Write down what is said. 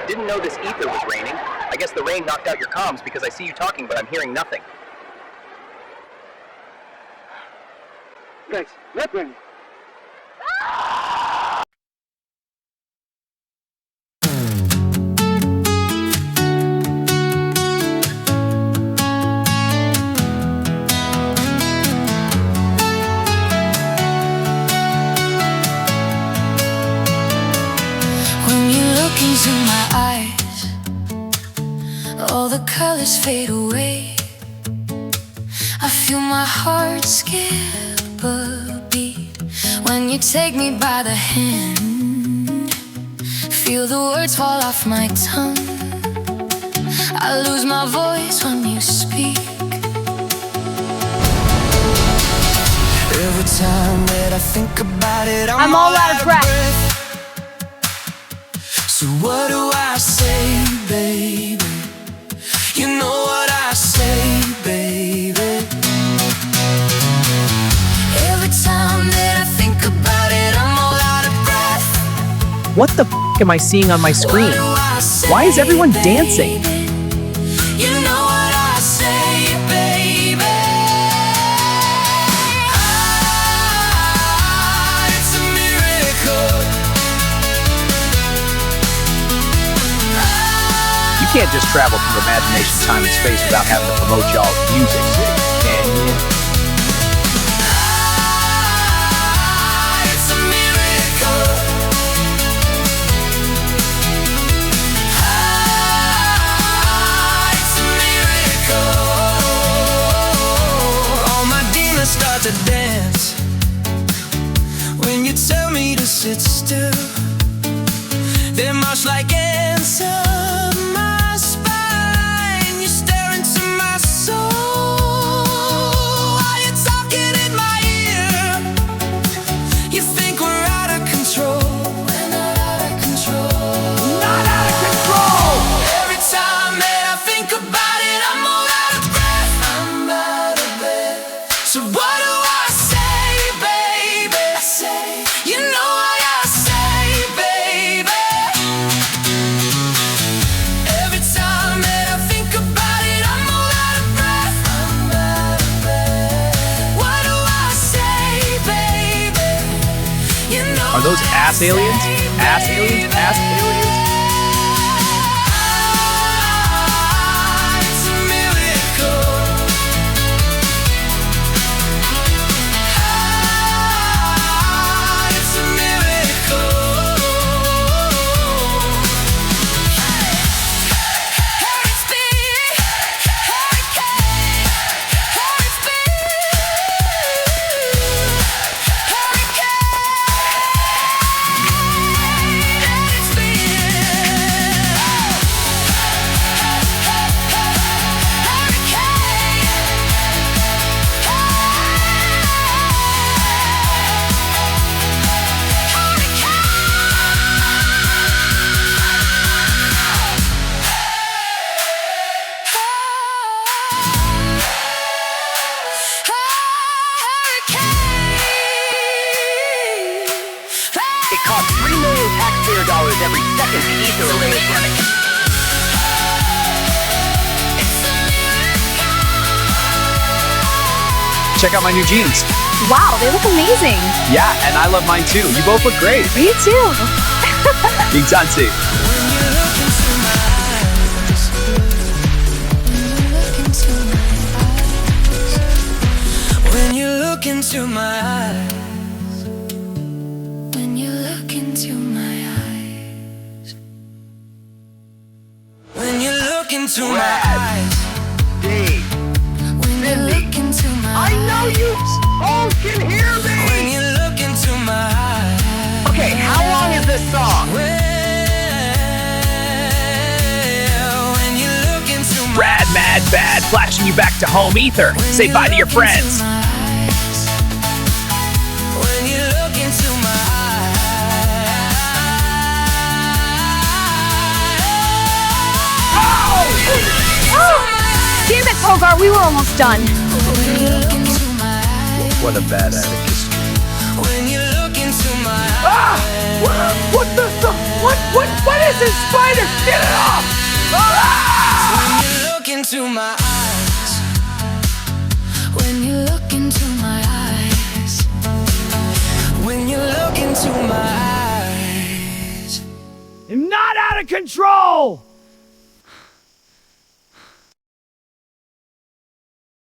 Didn't know this ether was raining. I guess the rain knocked out your comms because I see you talking, but I'm hearing nothing. Guys, let rain. Into my eyes, all the colors fade away. I feel my heart skip a beat when you take me by the hand. Feel the words fall off my tongue. I lose my voice when you speak. Every time that I think about it, I'm all out of breath. So what do I say, baby? You know what I say, baby. Every time that I think about it, I'm all out of breath. What the f am I seeing on my screen? Why is everyone dancing? You know what I say, baby. It's a miracle. You can't just travel through imagination, time, and space without having to promote y'all's music, can you? It's a miracle. It's a miracle. All my demons start to dance when you tell me to sit still. They march like ants up my spine. You stare into my soul while you're talking in my ear. You think we're out of control. We're not out of control. Not out of control! Every time that I think about it, I'm all out of breath. I'm out of breath. So what do I say, baby? I say, you know what I say, baby. Every time that I think about it, I'm all out of breath. I'm out of breath. What do I say, baby? You know Are those what I ass aliens? say, Ass aliens? Ass aliens? It's a miracle. It's a miracle. Hurricane, It costs $3 million taxpayer dollars every second the ether array is running. Check out my new jeans. Wow, they look amazing. Yeah, and I love mine too. You both look great. Me too. 影战士。 When you look into my eyes, when you look into my eyes, when you look into my eyes, Dave, when you look into my eyes, I know you all can hear when me! you look into my eyes. Okay, how long is this song? When you look into my Rad, mad, bad, flashing you back to home ether. Say bye to your friends. When you look into my eyes. Damn it, Pogar, we were almost done. When you look into my eyes. What a badADDACUS. When you look into my eyes. What the? What is this spider? Get it off! When you look into my eyes, when you look into my eyes, when you look into my eyes. I'm not out of control!